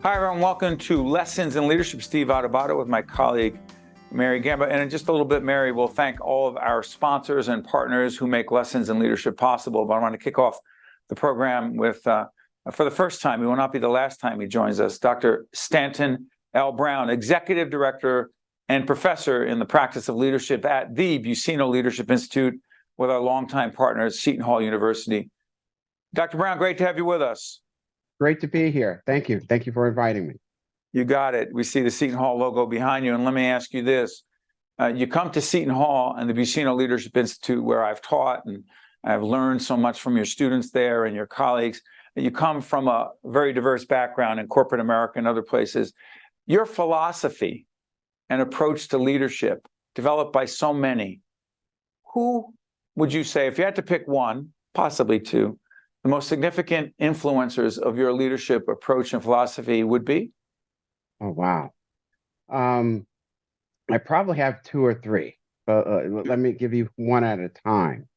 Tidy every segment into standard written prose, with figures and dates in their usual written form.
Hi, everyone. Welcome to Lessons in Leadership. Steve Adubato with my colleague, Mary Gamba. And in just a little bit, Mary will thank all of our sponsors and partners who make Lessons in Leadership possible. But I want to kick off the program with, for the first time, it will not be the last time he joins us, Dr. Stanton L. Brown, Executive Director and Professor in the Practice of Leadership at the Buccino Leadership Institute with our longtime partner at Seton Hall University. Dr. Brown, great to have you with us. Great to be here. Thank you. Thank you for inviting me. You got it. We see the Seton Hall logo behind you. And let me ask you this. You come to Seton Hall and the Buccino Leadership Institute, where I've taught and I've learned so much from your students there and your colleagues. You come from a very diverse background in corporate America and other places. Your philosophy and approach to leadership, developed by so many, who would you say, if you had to pick one, possibly two, the most significant influencers of your leadership approach and philosophy would be? Oh, wow. I probably have two or three, but let me give you one at a time.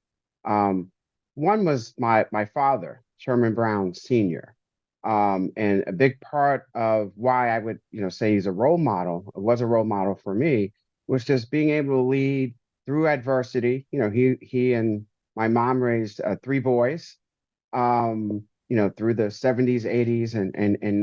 One was my father, Sherman Brown Sr. And a big part of why I would, say he's a role model, was a role model for me, was just being able to lead through adversity. He and my mom raised three boys. Through the 70s, 80s, and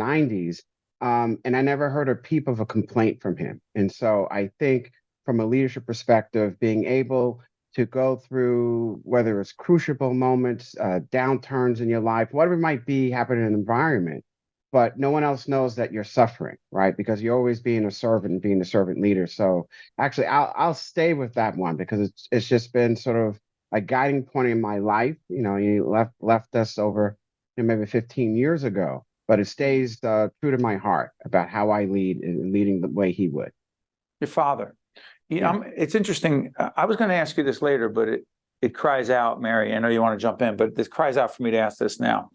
90s. And I never heard a peep of a complaint from him. And so I think from a leadership perspective, being able to go through, whether it's crucible moments, downturns in your life, whatever it might be happening in an environment, but no one else knows that you're suffering, right? Because you're always being a servant and being a servant leader. So actually, I'll stay with that one because it's just been sort of a guiding point in my life. He left us over maybe 15 years ago, but it stays true to my heart about how I lead and leading the way he would. Your father. It's interesting. I was going to ask you this later, but it cries out, Mary. I know you want to jump in, but this cries out for me to ask this now.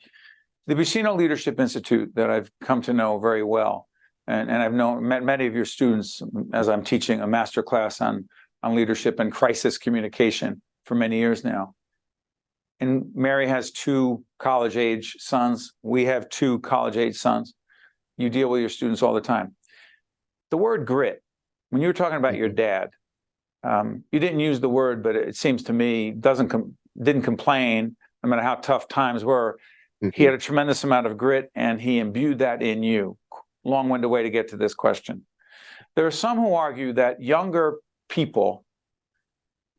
The Buccino Leadership Institute that I've come to know very well, and I've met many of your students as I'm teaching a master class on leadership and crisis communication for many years now. And Mary has two college-age sons. We have two college-age sons. You deal with your students all the time. The word grit, when you were talking about your dad, you didn't use the word, but it seems to me didn't complain, no matter how tough times were. Mm-hmm. He had a tremendous amount of grit, and he imbued that in you. Long-winded way to get to this question. There are some who argue that younger people,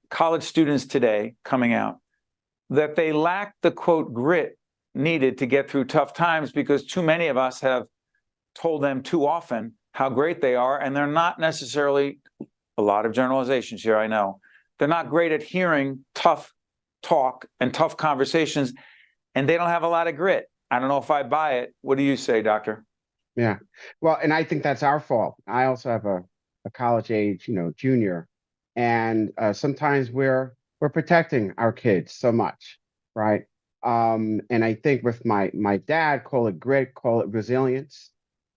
college students today coming out, that they lack the, quote, grit needed to get through tough times because too many of us have told them too often how great they are, and they're not necessarily, a lot of generalizations here, I know, they're not great at hearing tough talk and tough conversations, and they don't have a lot of grit. I don't know if I buy it. What do you say, Doctor? Yeah, well, and I think that's our fault. I also have a college age, junior, and sometimes we're protecting our kids so much, right? And I think with my dad, call it grit, call it resilience.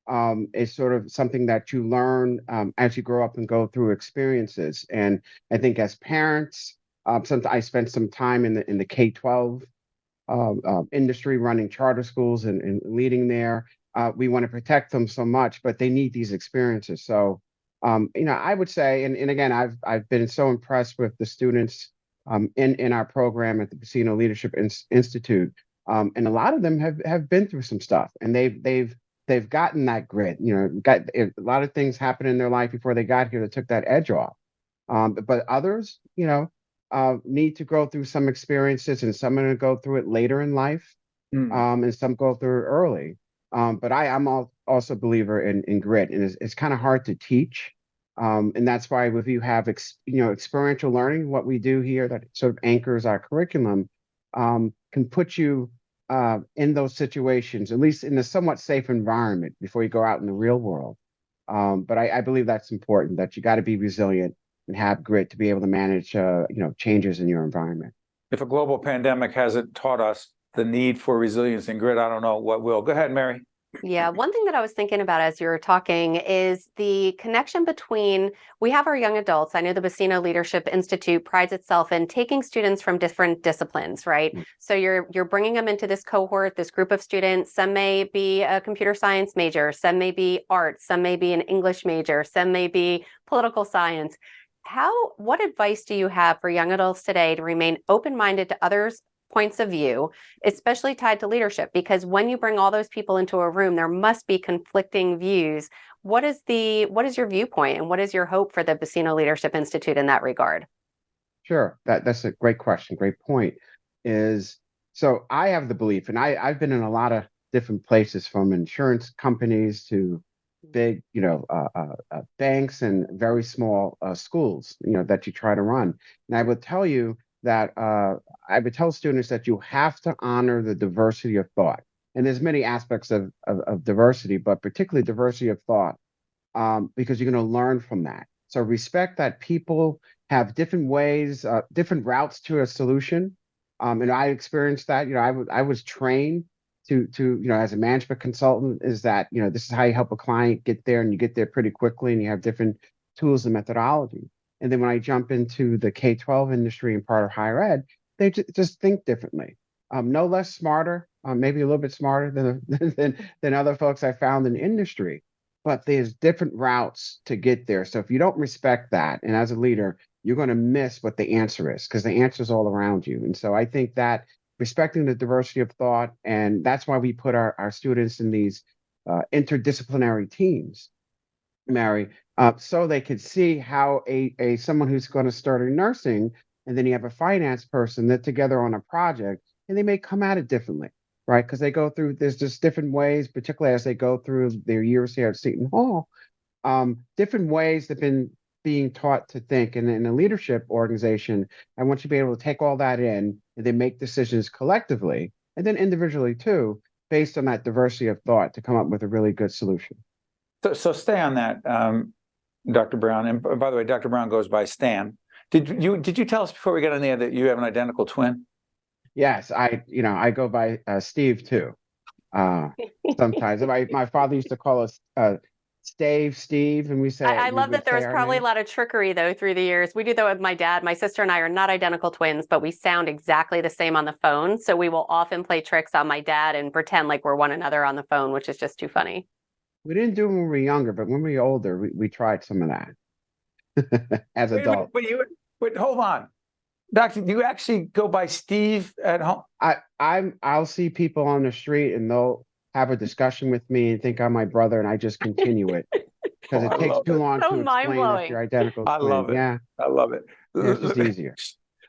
It's sort of something that you learn as you grow up and go through experiences. And I think as parents, I spent some time in the K-12 industry, running charter schools and leading there. We want to protect them so much, but they need these experiences. So, I would say, and again, I've been so impressed with the students in our program at the Buccino Leadership Institute, and a lot of them have been through some stuff, and they've gotten that grit. Got a lot of things happen in their life before they got here that took that edge off. But others, need to go through some experiences, and some are going to go through it later in life, and some go through it early. But I'm also a believer in grit, and it's kind of hard to teach. And that's why if you have experiential learning, what we do here that sort of anchors our curriculum, can put you in those situations, at least in a somewhat safe environment before you go out in the real world. But I believe that's important, that you got to be resilient and have grit to be able to manage changes in your environment. If a global pandemic hasn't taught us the need for resilience and grit, I don't know what will. Go ahead, Mary. Yeah, one thing that I was thinking about as you were talking is the connection between, we have our young adults. I know the Buccino Leadership Institute prides itself in taking students from different disciplines, right? Mm. So you're bringing them into this cohort, this group of students. Some may be a computer science major, some may be art, some may be an English major, some may be political science. What advice do you have for young adults today to remain open-minded to others' points of view, especially tied to leadership? Because when you bring all those people into a room, there must be conflicting views. What is your viewpoint, and what is your hope for the Buccino Leadership Institute in that regard? Sure, that's a great question. Great point. Is so I have the belief, and I've been in a lot of different places, from insurance companies to big, banks and very small schools, that you try to run. And I would tell you that I would tell students that you have to honor the diversity of thought. And there's many aspects of diversity, but particularly diversity of thought, because you're going to learn from that. So respect that people have different ways, different routes to a solution. And I experienced that. I was trained to as a management consultant, is that this is how you help a client get there, and you get there pretty quickly, and you have different tools and methodology. And then when I jump into the K-12 industry and part of higher ed, they just think differently. No less smarter, maybe a little bit smarter than other folks I found in the industry, but there's different routes to get there. So if you don't respect that, and as a leader, you're going to miss what the answer is, because the answer is all around you. And so I think that respecting the diversity of thought, and that's why we put our students in these interdisciplinary teams, Mary, so they could see how a someone who's going to start in nursing, and then you have a finance person, that together on a project, and they may come at it differently, right? Because they go through, there's just different ways, particularly as they go through their years here at Seton Hall, different ways they've been being taught to think. And in a leadership organization, I want you to be able to take all that in and then make decisions collectively, and then individually too, based on that diversity of thought, to come up with a really good solution. So stay on that, Dr. Brown. And by the way, Dr. Brown goes by Stan. Did you tell us before we got on the air that you have an identical twin? Yes, I go by Steve too. Sometimes my father used to call us Steve, and we say I we love would that there say was our probably a name. lot of trickery though through the years. We do that with my dad. My sister and I are not identical twins, but we sound exactly the same on the phone. So we will often play tricks on my dad and pretend like we're one another on the phone, which is just too funny. We didn't do it when we were younger, but when we were older, we tried some of that as Wait a minute, adults. but hold on. Doctor, do you actually go by Steve at home? I'll see people on the street, and they'll have a discussion with me and think I'm my brother, and I just continue it because Oh, it I takes love too it. long So to explain that you're mind-blowing. identical I twin. love it. Yeah, I love it. it's just easier.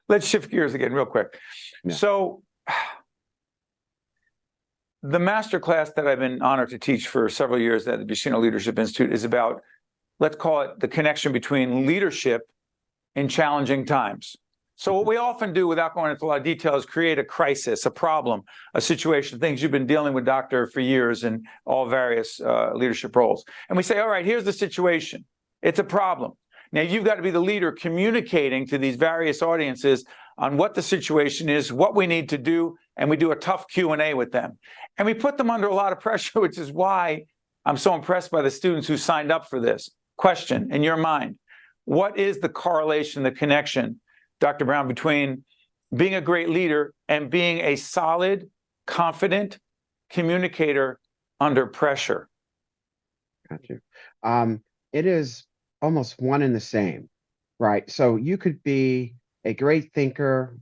Let's shift gears again real quick. Yeah. So the master class that I've been honored to teach for several years at the Buccino Leadership Institute is about, let's call it, the connection between leadership in challenging times. So what we often do, without going into a lot of detail, is create a crisis, a problem, a situation, things you've been dealing with, Doctor, for years in all various leadership roles. And we say, all right, here's the situation. It's a problem. Now, you've got to be the leader communicating to these various audiences on what the situation is, what we need to do, and we do a tough Q&A with them. And we put them under a lot of pressure, which is why I'm so impressed by the students who signed up for this. Question, in your mind, what is the correlation, the connection, Dr. Brown, between being a great leader and being a solid, confident communicator under pressure? Got you. It is almost one and the same, right? So you could be a great thinker,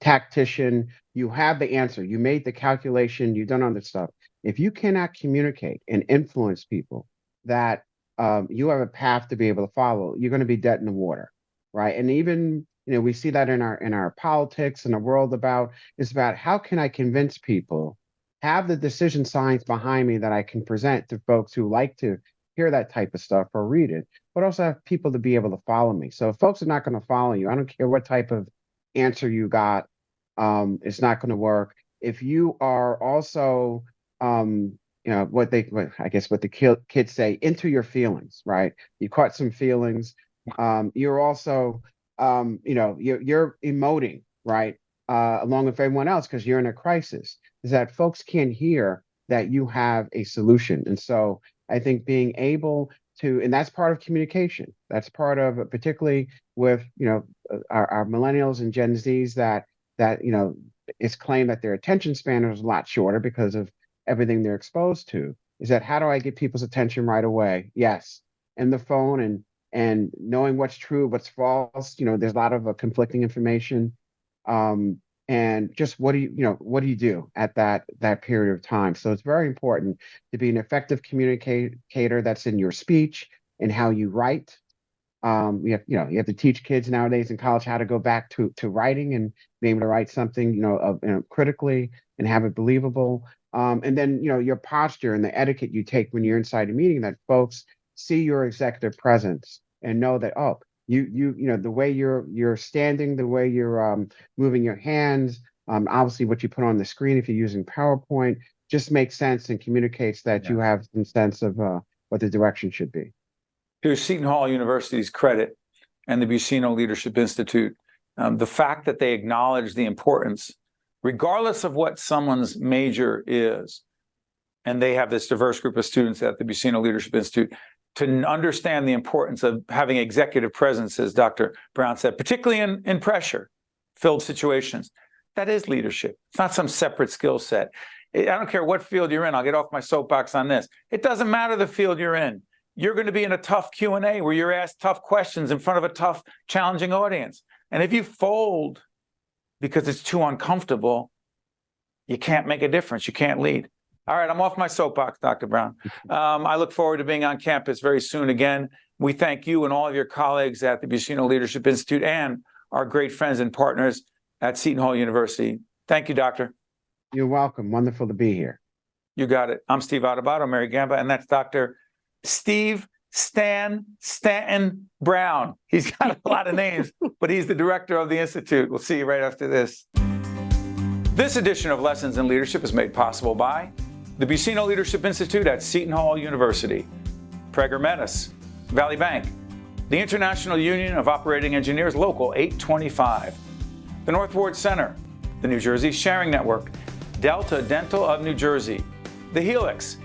tactician. You have the answer. You made the calculation. You've done all this stuff. If you cannot communicate and influence people that you have a path to be able to follow, you're going to be dead in the water, right? And even we see that in our politics and the world it's about how can I convince people, have the decision science behind me that I can present to folks who like to hear that type of stuff or read it, but also have people to be able to follow me. So if folks are not going to follow you, I don't care what type of answer you got, it's not going to work. If you are also, what the kids say, into your feelings, right? You caught some feelings. You're also, you're emoting, right? Along with everyone else, because you're in a crisis. Is that folks can't hear that you have a solution. And so I think being able to, and that's part of communication. That's part of, particularly with, our millennials and Gen Zs that, it's claimed that their attention span is a lot shorter because of everything they're exposed to, is that how do I get people's attention right away? Yes. And the phone and knowing what's true, what's false, there's a lot of conflicting information. And just what do you do at that period of time? So it's very important to be an effective communicator. That's in your speech and how you write. You have to teach kids nowadays in college how to go back to writing and be able to write something, critically and have it believable. And then, your posture and the etiquette you take when you're inside a meeting, that folks see your executive presence and know that, oh, the way you're standing, the way you're moving your hands, obviously what you put on the screen if you're using PowerPoint just makes sense and communicates that you have some sense of what the direction should be. To Seton Hall University's credit and the Buccino Leadership Institute, the fact that they acknowledge the importance, regardless of what someone's major is, and they have this diverse group of students at the Buccino Leadership Institute, to understand the importance of having executive presence, as Dr. Brown said, particularly in pressure-filled situations. That is leadership. It's not some separate skill set. I don't care what field you're in. I'll get off my soapbox on this. It doesn't matter the field you're in. You're going to be in a tough Q&A where you're asked tough questions in front of a tough, challenging audience. And if you fold because it's too uncomfortable, you can't make a difference. You can't lead. All right, I'm off my soapbox, Dr. Brown. I look forward to being on campus very soon again. We thank you and all of your colleagues at the Buccino Leadership Institute and our great friends and partners at Seton Hall University. Thank you, Doctor. You're welcome. Wonderful to be here. You got it. I'm Steve Adubato, Mary Gamba, and that's Dr. Steve Stanton Brown. He's got a lot of names, but he's the director of the Institute. We'll see you right after this. This edition of Lessons in Leadership is made possible by the Buccino Leadership Institute at Seton Hall University, Prager Metis, Valley Bank, the International Union of Operating Engineers Local 825, the North Ward Center, the New Jersey Sharing Network, Delta Dental of New Jersey, the Helix,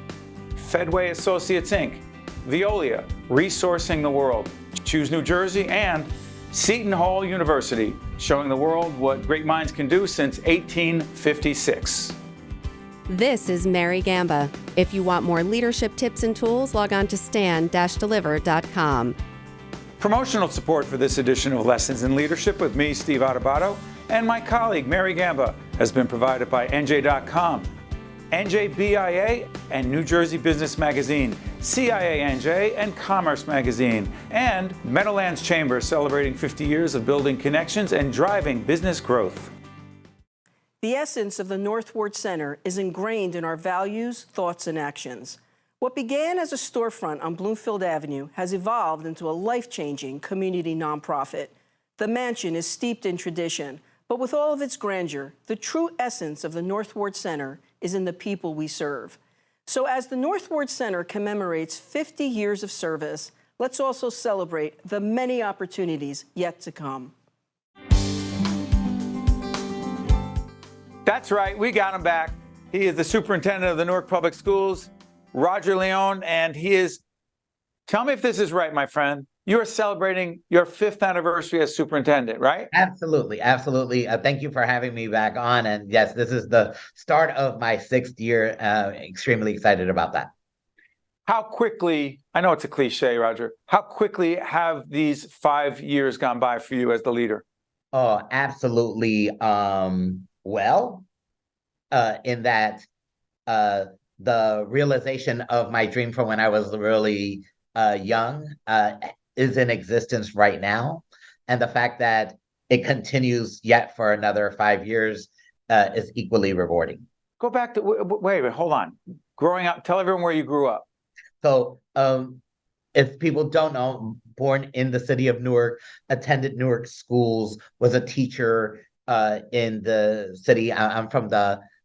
Fedway Associates Inc., Veolia, Resourcing the World, Choose New Jersey, and Seton Hall University, showing the world what great minds can do since 1856. This is Mary Gamba. If you want more leadership tips and tools, log on to stand-deliver.com. Promotional support for this edition of Lessons in Leadership with me, Steve Adubato, and my colleague, Mary Gamba, has been provided by NJ.com, NJBIA, and New Jersey Business Magazine, CIANJ, and Commerce Magazine, and Meadowlands Chamber, celebrating 50 years of building connections and driving business growth. The essence of the North Ward Center is ingrained in our values, thoughts, and actions. What began as a storefront on Bloomfield Avenue has evolved into a life-changing community nonprofit. The mansion is steeped in tradition, but with all of its grandeur, the true essence of the North Ward Center is in the people we serve. So as the North Ward Center commemorates 50 years of service, let's also celebrate the many opportunities yet to come. That's right, we got him back. He is the superintendent of the Newark Public Schools, Roger León, and he is, tell me if this is right, my friend, you are celebrating your 5th anniversary as superintendent, right? Absolutely, absolutely. Thank you for having me back on. And yes, this is the start of my 6th year. Extremely excited about that. How quickly, I know it's a cliche, Roger, how quickly have these 5 years gone by for you as the leader? Oh, absolutely. In that the realization of my dream from when I was really young is in existence right now. And the fact that it continues yet for another 5 years is equally rewarding. Go back to, wait, hold on. Growing up, tell everyone where you grew up. So if people don't know, born in the city of Newark, attended Newark schools, was a teacher in the city. I'm from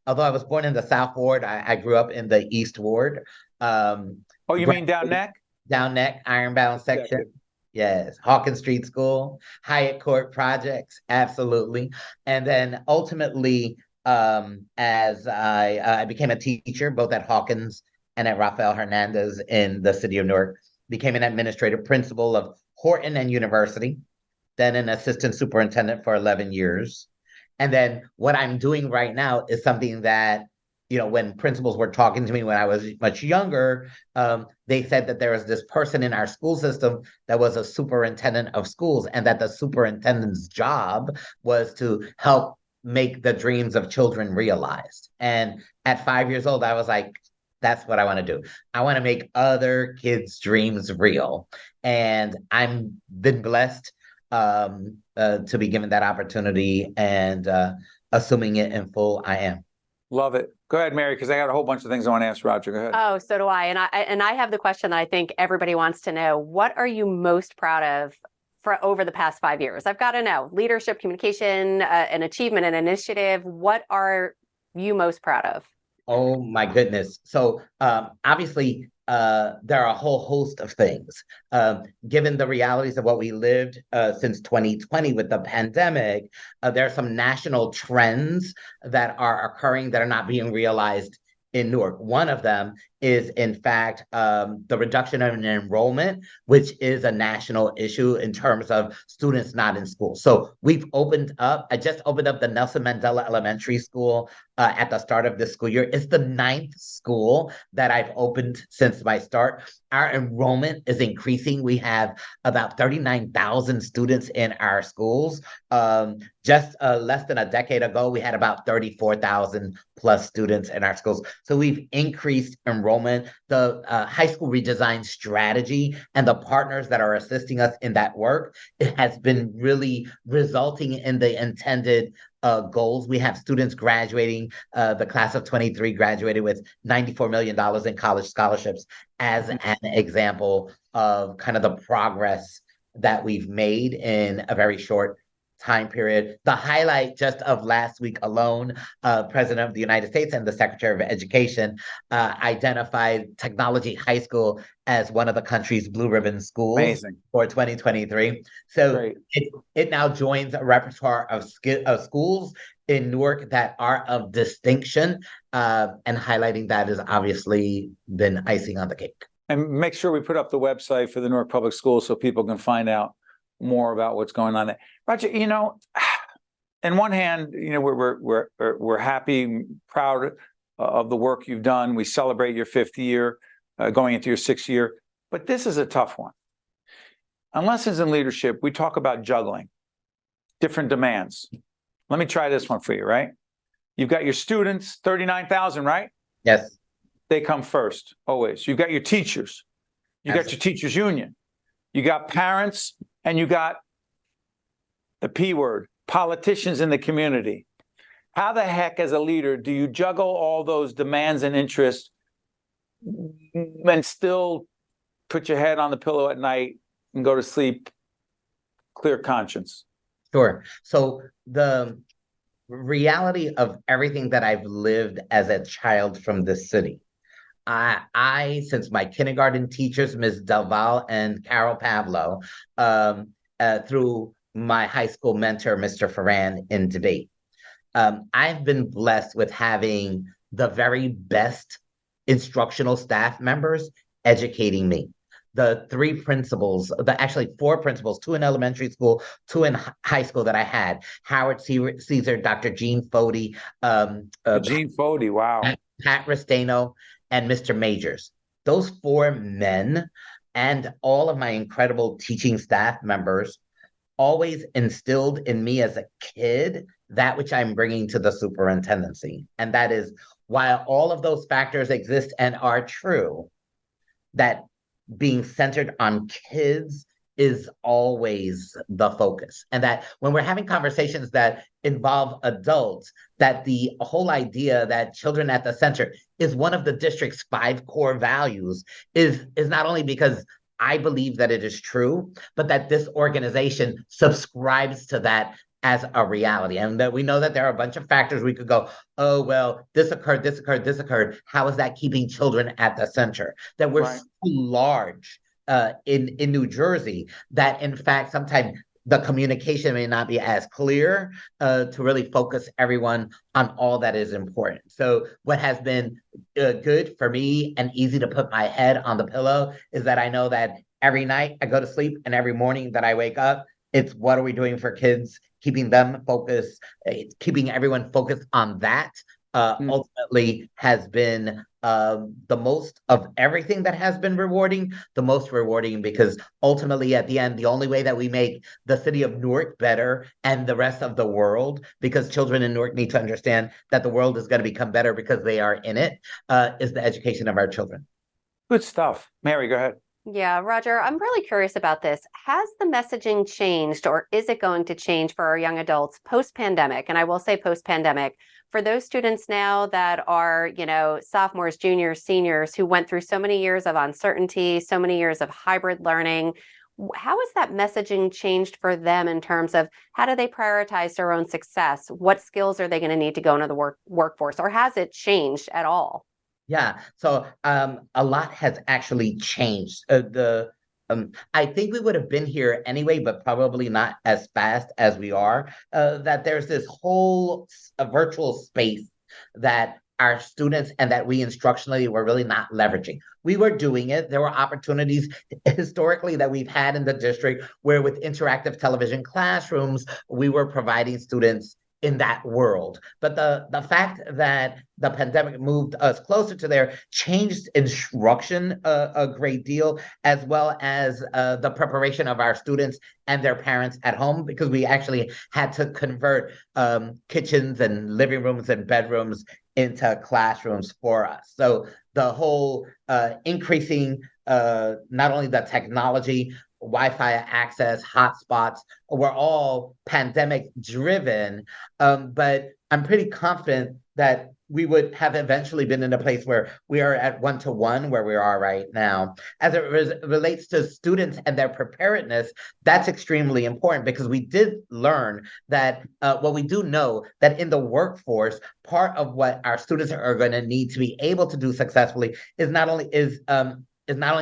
although I was born in the South Ward, I grew up in the East Ward. Oh, you mean Down Neck? Down Neck, Ironbound section. Yes, Hawkins Street School, Hyatt Court projects, absolutely. And then ultimately as I became a teacher, both at Hawkins and at Rafael Hernandez in the city of Newark, became an administrative principal of Horton and University, then an assistant superintendent for 11 years. And then what I'm doing right now is something that, when principals were talking to me when I was much younger, they said that there was this person in our school system that was a superintendent of schools, and that the superintendent's job was to help make the dreams of children realized. And at 5 years old, I was like, that's what I want to do. I want to make other kids' dreams real. And I'm been blessed to be given that opportunity, and assuming it in full, I am. Love it. Go ahead, Mary, because I got a whole bunch of things I want to ask Roger. Go ahead. Oh, so do I. And I have the question that I think everybody wants to know. What are you most proud of for over the past 5 years? I've got to know. Leadership, communication, an achievement, an initiative. What are you most proud of? Oh my goodness. So obviously, there are a whole host of things. Given the realities of what we lived since 2020 with the pandemic, there are some national trends that are occurring that are not being realized in Newark. One of them is, in fact, the reduction in enrollment, which is a national issue in terms of students not in school. So I just opened up the Nelson Mandela Elementary School at the start of this school year. It's the 9th school that I've opened since my start. Our enrollment is increasing. We have about 39,000 students in our schools. Just less than a decade ago, we had about 34,000 plus students in our schools. So we've increased enrollment. The high school redesign strategy and the partners that are assisting us in that work, it has been really resulting in the intended goals. We have students graduating. The class of 23 graduated with $94 million in college scholarships as an example of kind of the progress that we've made in a very short time period. The highlight just of last week alone, President of the United States and the Secretary of Education identified Technology High School as one of the country's blue ribbon schools. Amazing. For 2023. So it now joins a repertoire of schools in Newark that are of distinction, and highlighting that has obviously been icing on the cake. And make sure we put up the website for the Newark Public Schools so people can find out more about what's going on there. Roger, in one hand, we're happy, proud of the work you've done. We celebrate your 5th year, going into your 6th year, but this is a tough one. On Lessons in Leadership, we talk about juggling different demands. Let me try this one for you, right? You've got your students, 39,000, right? Yes. They come first, always. You've got your teachers. You got your teachers union. You got parents, and you got the P word, politicians in the community. How the heck, as a leader, do you juggle all those demands and interests and still put your head on the pillow at night and go to sleep, clear conscience? Sure. So the reality of everything that I've lived as a child from this city, I since my kindergarten teachers, Ms. Del Val and Carol Pavlo, through my high school mentor, Mr. Ferran, in debate, I've been blessed with having the very best instructional staff members educating me. The 3 principals, actually 4 principals, 2 in elementary school, 2 in high school that I had, Howard Caesar, Dr. Gene Fody, Gene Fody, wow. Pat Restano, and Mr. Majors. Those 4 men and all of my incredible teaching staff members always instilled in me as a kid that which I'm bringing to the superintendency. And that is, while all of those factors exist and are true, that being centered on kids is always the focus. And that when we're having conversations that involve adults, that the whole idea that children at the center is one of the district's 5 core values is not only because I believe that it is true, but that this organization subscribes to that as a reality. And that we know that there are a bunch of factors we could go, oh, well, this occurred, this occurred, this occurred. How is that keeping children at the center? That we're so large in New Jersey that, in fact, sometimes the communication may not be as clear to really focus everyone on all that is important. So what has been good for me and easy to put my head on the pillow is that I know that every night I go to sleep and every morning that I wake up, it's what are we doing for kids, keeping them focused, keeping everyone focused on that ultimately has been the most of everything that has been rewarding, the most rewarding, because ultimately at the end, the only way that we make the city of Newark better and the rest of the world, because children in Newark need to understand that the world is going to become better because they are in it, is the education of our children. Good stuff. Mary, go ahead. Yeah, Roger, I'm really curious about this. Has the messaging changed, or is it going to change for our young adults post-pandemic? And I will say post-pandemic, for those students now that are, sophomores, juniors, seniors, who went through so many years of uncertainty, so many years of hybrid learning, how has that messaging changed for them in terms of how do they prioritize their own success? What skills are they going to need to go into the workforce, or has it changed at all? Yeah, so a lot has actually changed. I think we would have been here anyway, but probably not as fast as we are. That there's this whole virtual space that our students and that we instructionally were really not leveraging. We were doing it. There were opportunities historically that we've had in the district where with interactive television classrooms, we were providing students in that world. But the fact that the pandemic moved us closer to there changed instruction a great deal, as well as the preparation of our students and their parents at home, because we actually had to convert kitchens and living rooms and bedrooms into classrooms for us. So the whole increasing not only the technology, Wi-Fi access, hotspots were all pandemic driven. But I'm pretty confident that we would have eventually been in a place where we are at 1-to-1 where we are right now. As it relates to students and their preparedness, that's extremely important, because we did learn that, we do know that in the workforce, part of what our students are going to need to be able to do successfully is not only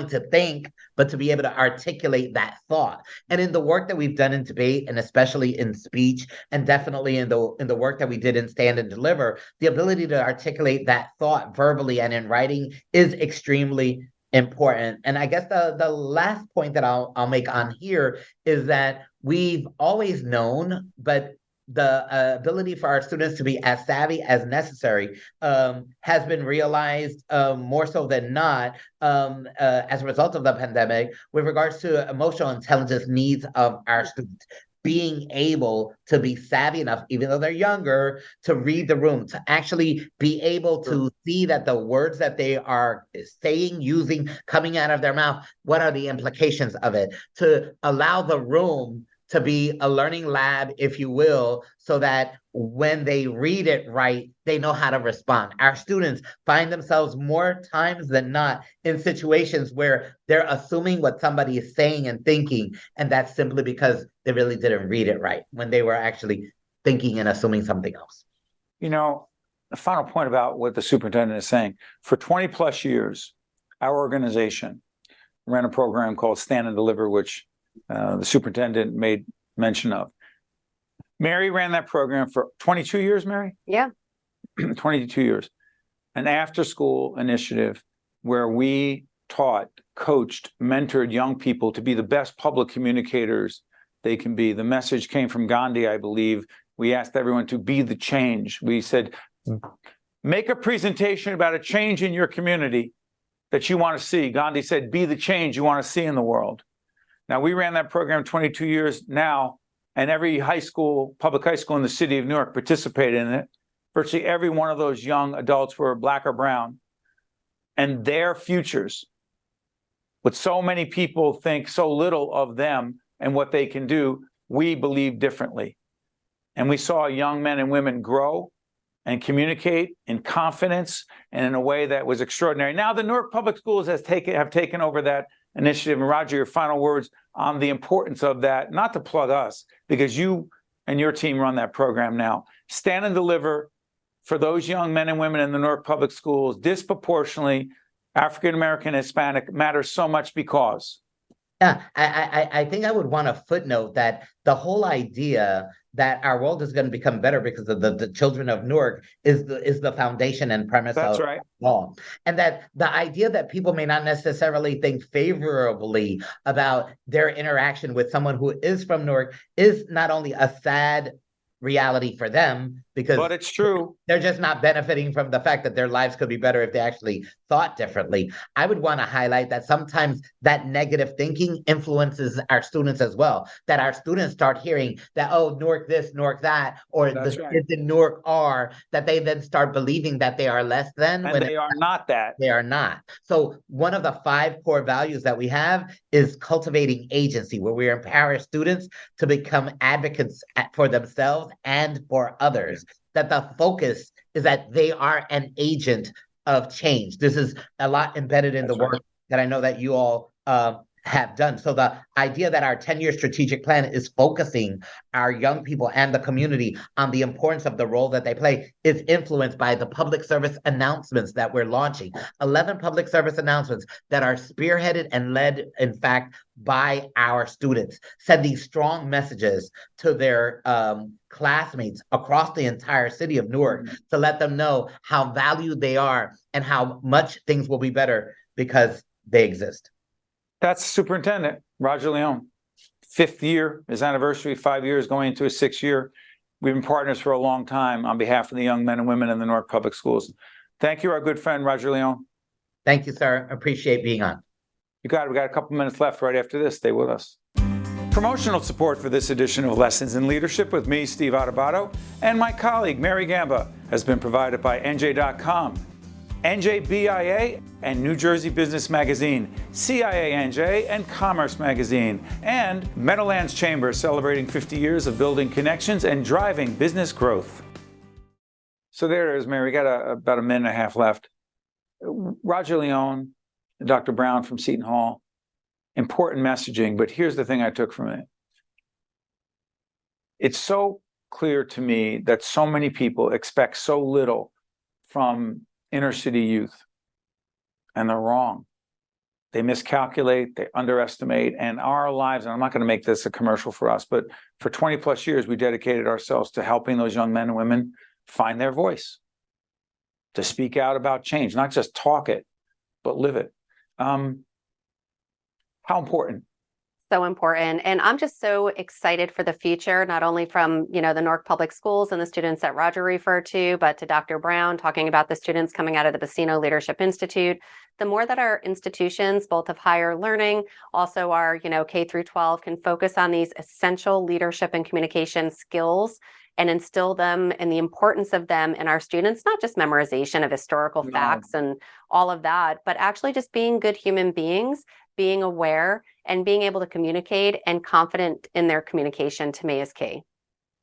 to think, but to be able to articulate that thought. And in the work that we've done in debate, and especially in speech, and definitely in the work that we did in Stand and Deliver, the ability to articulate that thought verbally and in writing is extremely important. And I guess the last point that I'll make on here is that we've always known, but the ability for our students to be as savvy as necessary has been realized more so than not as a result of the pandemic with regards to emotional intelligence needs of our students. Being able to be savvy enough, even though they're younger, to read the room, to actually be able to see that the words that they are saying, using, coming out of their mouth, what are the implications of it, to allow the room to be a learning lab, if you will, so that when they read it right, they know how to respond. Our students find themselves more times than not in situations where they're assuming what somebody is saying and thinking, and that's simply because they really didn't read it right when they were actually thinking and assuming something else. A final point about what the superintendent is saying. For 20 plus years, our organization ran a program called Stand and Deliver, which the superintendent made mention of. Mary ran that program for 22 years, Mary? Yeah. 22 years. An after-school initiative where we taught, coached, mentored young people to be the best public communicators they can be. The message came from Gandhi, I believe. We asked everyone to be the change. We said, make a presentation about a change in your community that you want to see. Gandhi said, be the change you want to see in the world. Now, we ran that program 22 years now, and every public high school in the city of Newark participated in it. Virtually every one of those young adults were Black or brown. And their futures, what so many people think so little of them and what they can do, we believe differently. And we saw young men and women grow and communicate in confidence and in a way that was extraordinary. Now, the Newark Public Schools have taken over that initiative. And Roger, your final words on the importance of that, not to plug us, because you and your team run that program now. Stand and Deliver for those young men and women in the Newark Public Schools, disproportionately African American, Hispanic, matters so much because Yeah, I think I would want to footnote that the whole idea that our world is going to become better because of the children of Newark is the foundation and premise That's of right. law. And that the idea that people may not necessarily think favorably about their interaction with someone who is from Newark is not only a sad reality for them, because But it's true. they're just not benefiting from the fact that their lives could be better if they actually thought differently. I would want to highlight that sometimes that negative thinking influences our students as well, that our students start hearing that, oh, Newark this, Newark that, or That's the right. kids in Newark are, that they then start believing that they are less than And when they are not that. they are not. So one of the 5 core values that we have is cultivating agency, where we empower students to become advocates for themselves and for others. That the focus is that they are an agent of change. This is a lot embedded in That's the work that I know that you all have done. So the idea that our 10-year strategic plan is focusing our young people and the community on the importance of the role that they play is influenced by the public service announcements that we're launching. 11 public service announcements that are spearheaded and led, in fact, by our students, sending strong messages to their classmates across the entire city of Newark to let them know how valued they are and how much things will be better because they exist. That's Superintendent Roger León. 5th year, his anniversary, 5 years going into his 6th year. We've been partners for a long time on behalf of the young men and women in the Newark Public Schools. Thank you, our good friend, Roger León. Thank you, sir. Appreciate being on. You got it. We got a couple minutes left right after this. Stay with us. Promotional support for this edition of Lessons in Leadership with me, Steve Adubato, and my colleague, Mary Gamba, has been provided by NJ.com, NJBIA, and New Jersey Business Magazine, CIANJ, and Commerce Magazine, and Meadowlands Chamber celebrating 50 years of building connections and driving business growth. So there it is, Mary. We got about a minute and a half left. Roger León, Dr. Brown from Seton Hall, important messaging, but here's the thing I took from it. It's so clear to me that so many people expect so little from inner city youth, and they're wrong. They miscalculate, they underestimate, and our lives, and I'm not going to make this a commercial for us, but for 20 plus years, we dedicated ourselves to helping those young men and women find their voice, to speak out about change, not just talk it, but live it. How important? So important. And I'm just so excited for the future, not only from, the Newark Public Schools and the students that Roger referred to, but to Dr. Brown talking about the students coming out of the Buccino Leadership Institute. The more that our institutions, both of higher learning, also our, K through 12, can focus on these essential leadership and communication skills and instill them and the importance of them in our students, not just memorization of historical facts and all of that, but actually just being good human beings, being aware and being able to communicate and confident in their communication, to me, is key.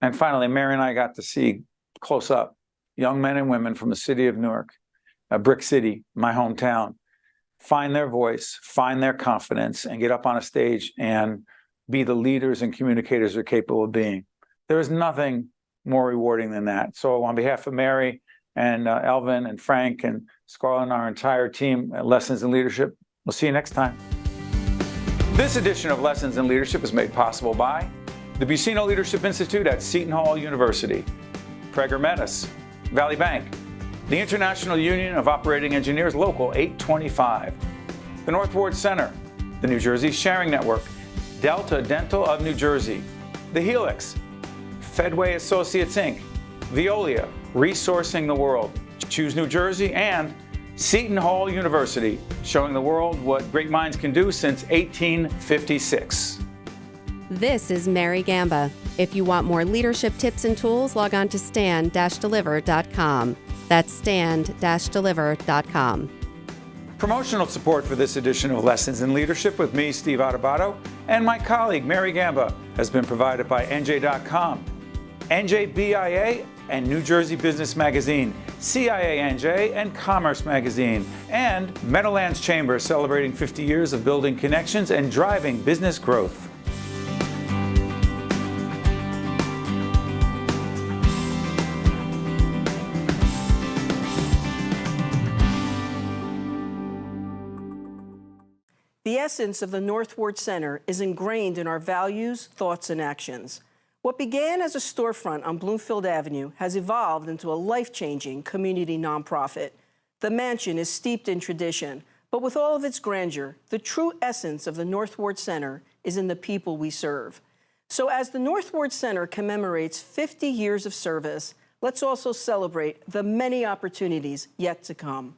And finally, Mary and I got to see close up young men and women from the city of Newark, a brick city, my hometown, find their voice, find their confidence, and get up on a stage and be the leaders and communicators they're capable of being. There is nothing more rewarding than that. So on behalf of Mary and Elvin and Frank and Scarlett and our entire team at Lessons in Leadership, we'll see you next time. This edition of Lessons in Leadership is made possible by the Buccino Leadership Institute at Seton Hall University, Prager Metis, Valley Bank, the International Union of Operating Engineers Local 825, the North Ward Center, the New Jersey Sharing Network, Delta Dental of New Jersey, the Helix, Fedway Associates Inc., Veolia, Resourcing the World, Choose New Jersey, and Seton Hall University, showing the world what great minds can do since 1856. This is Mary Gamba. If you want more leadership tips and tools, log on to stand-deliver.com. That's stand-deliver.com. Promotional support for this edition of Lessons in Leadership with me, Steve Adubato, and my colleague, Mary Gamba, has been provided by NJ.com, NJBIA, and New Jersey Business Magazine, CIANJ, and Commerce Magazine, and Meadowlands Chamber celebrating 50 years of building connections and driving business growth. The essence of the North Ward Center is ingrained in our values, thoughts, and actions. What began as a storefront on Bloomfield Avenue has evolved into a life-changing community nonprofit. The mansion is steeped in tradition, but with all of its grandeur, the true essence of the North Ward Center is in the people we serve. So as the North Ward Center commemorates 50 years of service, let's also celebrate the many opportunities yet to come.